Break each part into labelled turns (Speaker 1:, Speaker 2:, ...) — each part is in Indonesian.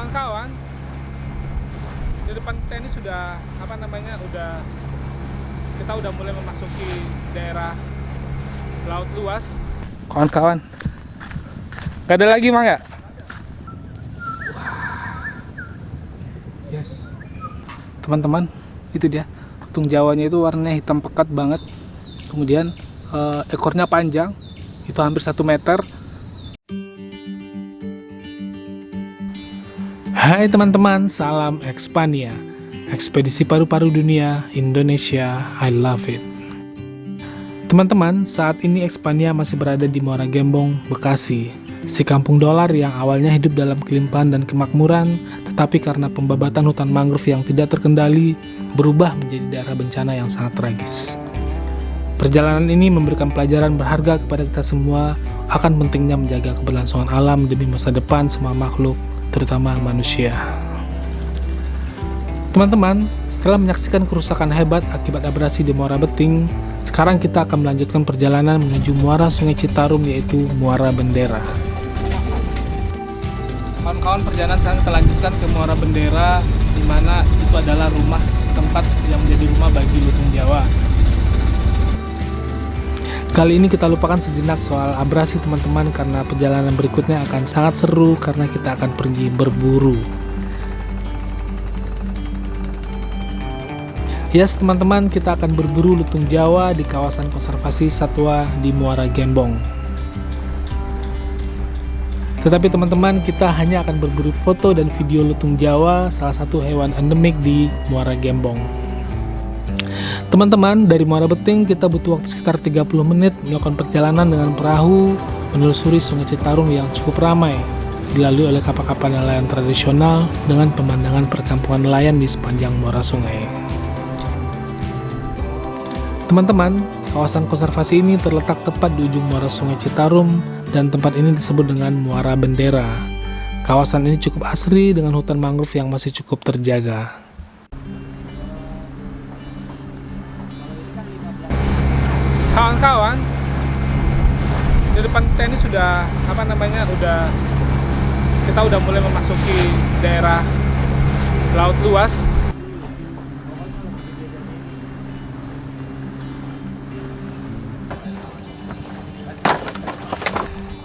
Speaker 1: Kawan-kawan, di depan kita ini sudah kita udah mulai memasuki daerah laut luas. Kawan-kawan, gak ada lagi Mang ya? Yes, teman-teman, itu dia lutung Jawanya. Itu warnanya hitam pekat banget, kemudian ekornya panjang, itu hampir 1 meter. Hai teman-teman, salam Expania, ekspedisi paru-paru dunia Indonesia, I love it. Teman-teman, saat ini Expania masih berada di Muara Gembong, Bekasi, si kampung dolar yang awalnya hidup dalam kelimpahan dan kemakmuran, tetapi karena pembabatan hutan mangrove yang tidak terkendali, berubah menjadi daerah bencana yang sangat tragis. Perjalanan ini memberikan pelajaran berharga kepada kita semua akan pentingnya menjaga keberlangsungan alam demi masa depan semua makhluk, terutama manusia. Teman-teman, setelah menyaksikan kerusakan hebat akibat abrasi di Muara Beting, sekarang kita akan melanjutkan perjalanan menuju muara Sungai Citarum, yaitu Muara Bendera. Kawan-kawan, perjalanan sekarang kita lanjutkan ke Muara Bendera, di mana itu adalah tempat yang menjadi rumah bagi lutung Jawa. Kali ini kita lupakan sejenak soal abrasi teman-teman, karena perjalanan berikutnya akan sangat seru karena kita akan pergi berburu. Yes teman-teman, kita akan berburu lutung Jawa di kawasan konservasi satwa di Muara Gembong. Tetapi teman-teman, kita hanya akan berburu foto dan video lutung Jawa, salah satu hewan endemik di Muara Gembong. Teman-teman, dari Muara Beting kita butuh waktu sekitar 30 menit melakukan perjalanan dengan perahu menelusuri Sungai Citarum yang cukup ramai, dilalui oleh kapal-kapal nelayan tradisional dengan pemandangan perkampungan nelayan di sepanjang muara sungai. Teman-teman, kawasan konservasi ini terletak tepat di ujung muara Sungai Citarum dan tempat ini disebut dengan Muara Bendera. Kawasan ini cukup asri dengan hutan mangrove yang masih cukup terjaga. Kawan-kawan, di depan kita ini kita udah mulai memasuki daerah laut luas.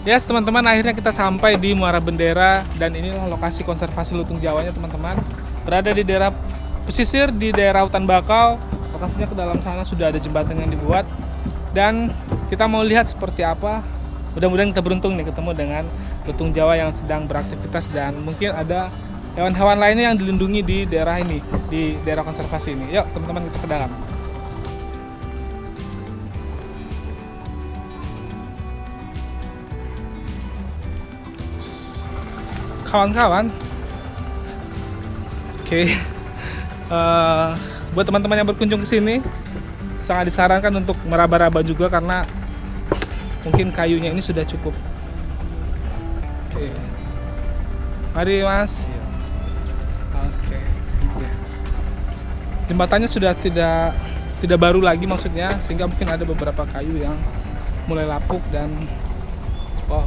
Speaker 1: Yes teman-teman, akhirnya kita sampai di Muara Bendera, dan inilah lokasi konservasi lutung Jawanya teman-teman. Berada di daerah pesisir, di daerah hutan bakau. Lokasinya ke dalam sana sudah ada jembatan yang dibuat. Dan kita mau lihat seperti apa. Mudah-mudahan kita beruntung nih ketemu dengan lutung Jawa yang sedang beraktivitas, dan mungkin ada hewan-hewan lainnya yang dilindungi di daerah ini, di daerah konservasi ini. Yuk teman-teman, kita ke dalam. Kawan-kawan, oke. Buat teman-teman yang berkunjung ke sini, sangat disarankan untuk meraba-raba juga karena mungkin kayunya ini sudah cukup. Oke. Mari Mas. Oke. Jembatannya sudah tidak baru lagi maksudnya, sehingga mungkin ada beberapa kayu yang mulai lapuk dan wow.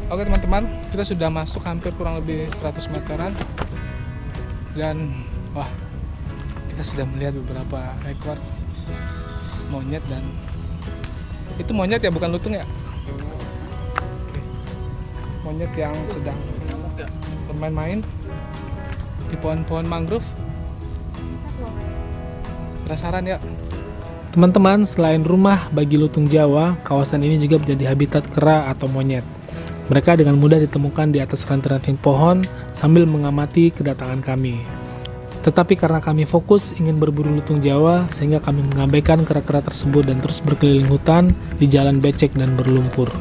Speaker 1: Oke teman-teman, kita sudah masuk hampir kurang lebih 100 meteran, dan wah, kita sudah melihat beberapa ekor monyet, dan itu monyet ya, bukan lutung ya. Oke. Monyet yang sedang bermain-main di pohon-pohon mangrove. Penasaran ya? Teman-teman, selain rumah bagi lutung Jawa, kawasan ini juga menjadi habitat kera atau monyet. Mereka dengan mudah ditemukan di atas ranting-ranting pohon sambil mengamati kedatangan kami. Tetapi karena kami fokus ingin berburu lutung Jawa, sehingga kami mengabaikan kera-kera tersebut dan terus berkeliling hutan di jalan becek dan berlumpur.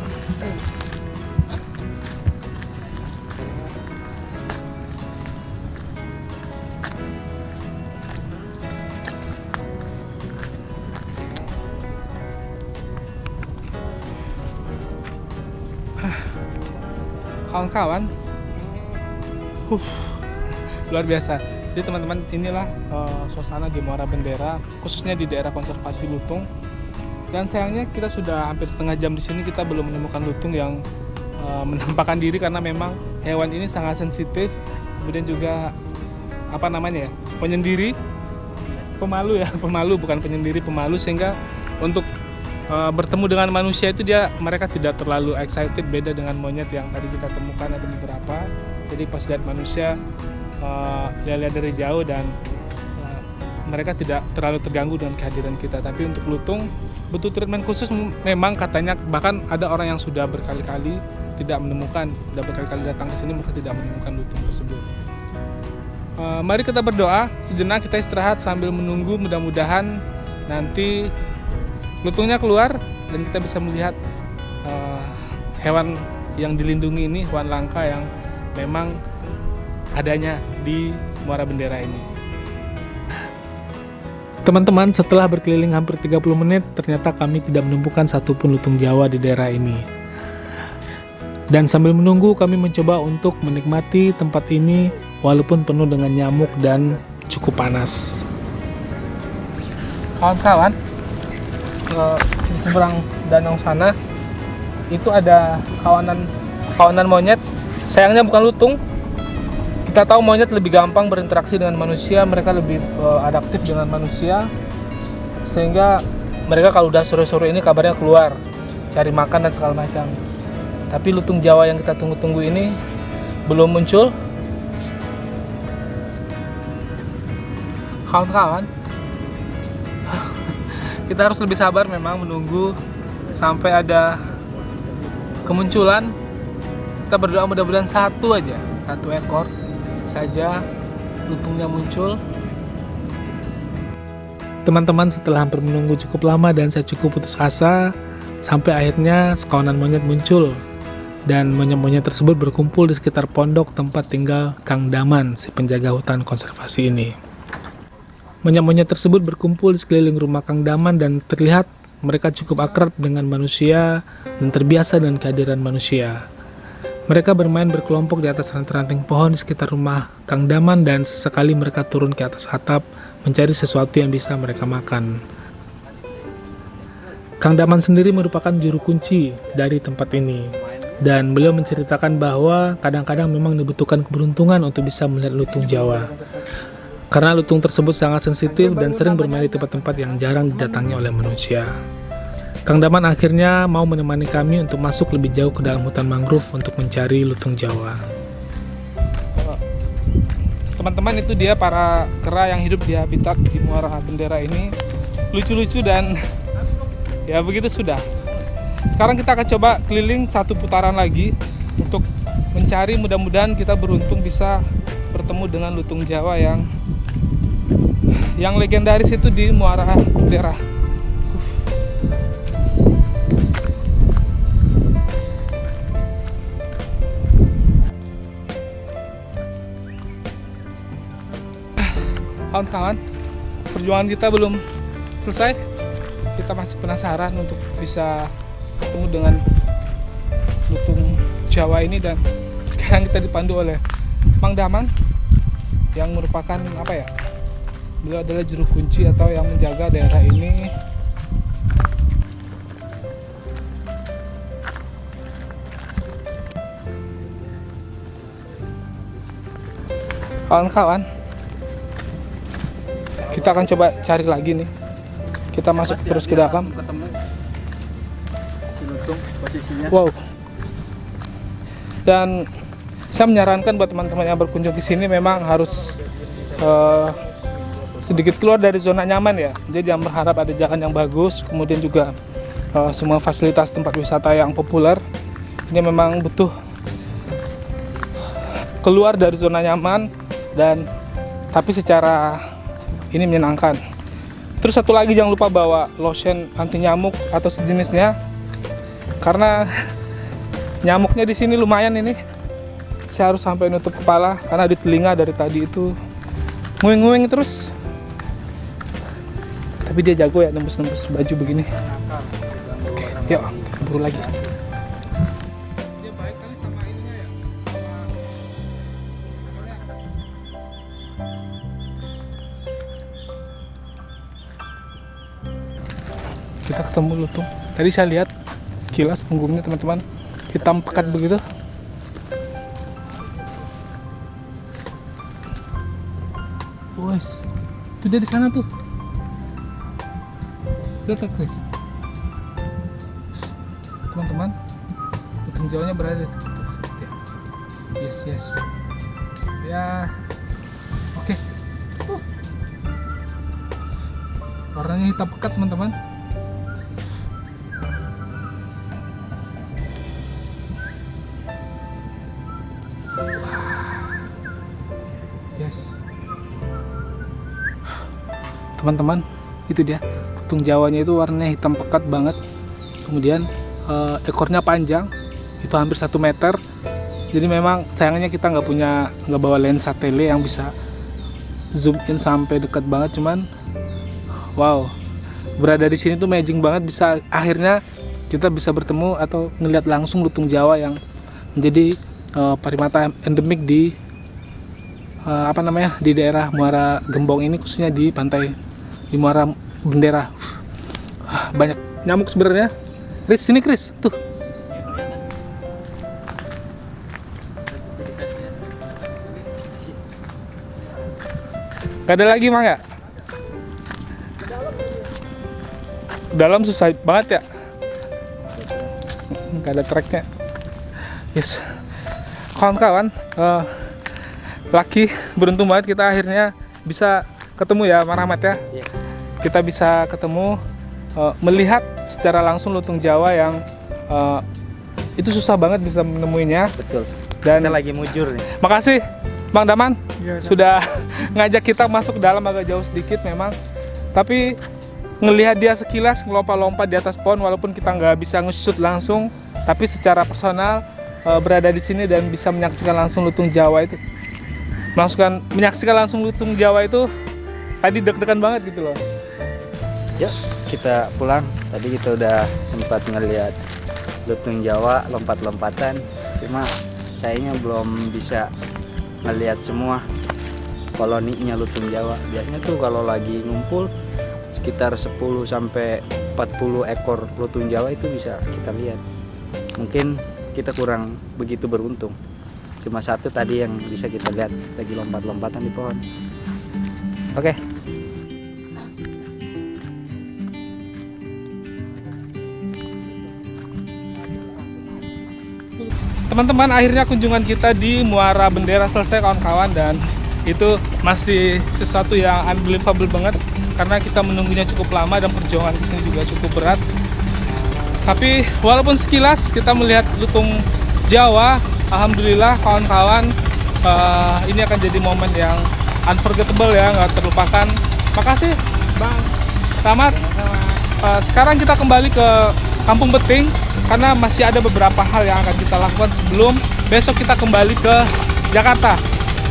Speaker 1: Kawan-kawan, luar biasa. Jadi teman-teman, inilah suasana di Muara Bendera, khususnya di daerah konservasi lutung. Dan sayangnya kita sudah hampir setengah jam di sini, kita belum menemukan lutung yang menampakkan diri, karena memang hewan ini sangat sensitif. Kemudian juga penyendiri, pemalu bukan penyendiri, pemalu, sehingga untuk bertemu dengan manusia itu mereka tidak terlalu excited, beda dengan monyet yang tadi kita temukan ada beberapa. Jadi pas lihat manusia lihat dari jauh, dan mereka tidak terlalu terganggu dengan kehadiran kita. Tapi untuk lutung butuh treatment khusus memang, katanya. Bahkan ada orang yang sudah berkali-kali tidak menemukan, sudah berkali-kali datang ke sini, mereka tidak menemukan lutung tersebut. Mari kita berdoa sejenak, kita istirahat sambil menunggu, mudah-mudahan nanti lutungnya keluar dan kita bisa melihat hewan yang dilindungi ini, hewan langka yang memang adanya di Muara Bendera ini. Teman-teman, setelah berkeliling hampir 30 menit, ternyata kami tidak menemukan satupun lutung Jawa di daerah ini. Dan sambil menunggu, kami mencoba untuk menikmati tempat ini walaupun penuh dengan nyamuk dan cukup panas. Kawan-kawan, di seberang danau sana itu ada kawanan monyet. Sayangnya bukan lutung. Kita tahu monyet lebih gampang berinteraksi dengan manusia, mereka lebih adaptif dengan manusia, sehingga mereka kalau udah sore-sore ini kabarnya keluar cari makan dan segala macam. Tapi lutung Jawa yang kita tunggu-tunggu ini belum muncul. Kawan-kawan, kita harus lebih sabar memang menunggu sampai ada kemunculan. Kita berdoa mudah-mudahan satu ekor saja lutungnya muncul. Teman-teman, setelah hampir menunggu cukup lama dan saya cukup putus asa, sampai akhirnya sekawanan monyet muncul. Dan monyet-monyet tersebut berkumpul di sekitar pondok tempat tinggal Kang Daman, si penjaga hutan konservasi ini. Monyet-monyet tersebut berkumpul di sekeliling rumah Kang Daman dan terlihat mereka cukup akrab dengan manusia dan terbiasa dengan kehadiran manusia. Mereka bermain berkelompok di atas ranting-ranting pohon di sekitar rumah Kang Daman, dan sesekali mereka turun ke atas atap mencari sesuatu yang bisa mereka makan. Kang Daman sendiri merupakan juru kunci dari tempat ini, dan beliau menceritakan bahwa kadang-kadang memang dibutuhkan keberuntungan untuk bisa melihat lutung Jawa. Karena lutung tersebut sangat sensitif dan sering bermain di tempat-tempat yang jarang didatangi oleh manusia. Kang Daman akhirnya mau menemani kami untuk masuk lebih jauh ke dalam hutan mangrove untuk mencari lutung Jawa. Teman-teman, itu dia para kera yang hidup di habitat di Muara Bendera ini. Lucu-lucu dan ya begitu sudah. Sekarang kita akan coba keliling satu putaran lagi untuk mencari, mudah-mudahan kita beruntung bisa bertemu dengan lutung Jawa yang legendaris itu di Muara Bendera. Kawan-kawan, perjuangan kita belum selesai. Kita masih penasaran untuk bisa bertemu dengan lutung Jawa ini, dan sekarang kita dipandu oleh Mang Daman yang merupakan beliau adalah juru kunci atau yang menjaga daerah ini. Kawan-kawan, kita akan coba cari lagi nih. Kita masuk terus ke dalam. Wow. Dan saya menyarankan buat teman-teman yang berkunjung ke sini memang harus sedikit keluar dari zona nyaman ya. Jadi jangan berharap ada jalan yang bagus, kemudian juga semua fasilitas tempat wisata yang populer. Ini memang butuh keluar dari zona nyaman, dan tapi secara ini menyenangkan. Terus satu lagi, jangan lupa bawa lotion anti nyamuk atau sejenisnya, karena nyamuknya di sini lumayan ini. Saya harus sampai nutup kepala karena di telinga dari tadi itu nguing-nguing terus. Tapi dia jago ya nembus-nembus baju begini. Oke, yuk kita buru lagi. Dia baik kali sama ininya ya, kita ketemu lutung. Tadi saya lihat sekilas punggungnya teman-teman, hitam pekat begitu. Wes, itu dia di sana tuh. Lihat Kak Chris. Teman-teman, lutung Jawanya berada tuh. Yes. Ya, oke. Warnanya hitam pekat teman-teman. Yes. Teman-teman, itu dia. Lutung Jawanya itu warnanya hitam pekat banget. Kemudian ekornya panjang, itu hampir 1 meter. Jadi memang sayangnya kita nggak bawa lensa tele yang bisa zoom in sampai dekat banget. Cuman wow, berada di sini tuh amazing banget, bisa akhirnya kita bisa bertemu atau ngelihat langsung lutung Jawa yang menjadi primata endemik di di daerah Muara Gembong ini, khususnya di pantai di Muara Bendera. Banyak nyamuk sebenarnya. Chris, sini Chris, tuh. Gak ada lagi Mang ya? Dalam susah banget ya. Gak ada tracknya. Yes. Kawan-kawan, Lucky, beruntung banget kita akhirnya bisa ketemu ya Mang Rahmat ya. Kita bisa ketemu, melihat secara langsung lutung Jawa yang itu susah banget bisa menemuinya.
Speaker 2: Betul.
Speaker 1: Dan
Speaker 2: kita lagi mujur nih.
Speaker 1: Makasih Bang Daman sudah ngajak kita masuk dalam, agak jauh sedikit memang. Tapi ngelihat dia sekilas ngelompat-lompat di atas pohon, walaupun kita nggak bisa nge-shoot langsung, tapi secara personal berada di sini dan bisa menyaksikan langsung lutung Jawa itu. Menyaksikan langsung lutung Jawa itu tadi deg-degan banget gitu loh.
Speaker 2: Yuk kita pulang. Tadi kita udah sempat ngelihat lutung Jawa lompat-lompatan, cuma sayangnya belum bisa ngelihat semua koloninya lutung Jawa. Biasanya tuh kalau lagi ngumpul sekitar 10 sampai 40 ekor lutung Jawa itu bisa kita lihat. Mungkin kita kurang begitu beruntung. Cuma satu tadi yang bisa kita lihat lagi lompat-lompatan di pohon. Oke.
Speaker 1: Teman-teman, akhirnya kunjungan kita di Muara Bendera selesai kawan-kawan, dan itu masih sesuatu yang unbelievable banget karena kita menunggunya cukup lama dan perjuangan kesini juga cukup berat. Tapi walaupun sekilas kita melihat lutung Jawa, alhamdulillah kawan-kawan, ini akan jadi momen yang unforgettable ya, nggak terlupakan. Makasih Bang Rahmat. Sekarang kita kembali ke Kampung Beting karena masih ada beberapa hal yang akan kita lakukan sebelum besok kita kembali ke Jakarta.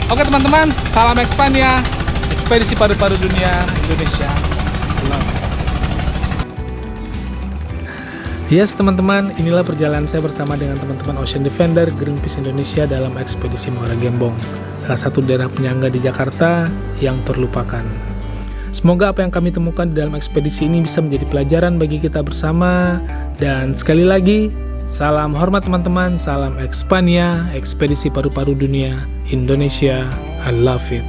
Speaker 1: Oke teman-teman, salam Expania, ekspedisi paru-paru dunia Indonesia. Yes teman-teman, inilah perjalanan saya bersama dengan teman-teman Ocean Defender Greenpeace Indonesia dalam ekspedisi Muara Gembong, salah satu daerah penyangga di Jakarta yang terlupakan. Semoga apa yang kami temukan di dalam ekspedisi ini bisa menjadi pelajaran bagi kita bersama. Dan sekali lagi, salam hormat teman-teman, salam Expania, ekspedisi paru-paru dunia Indonesia, I love it.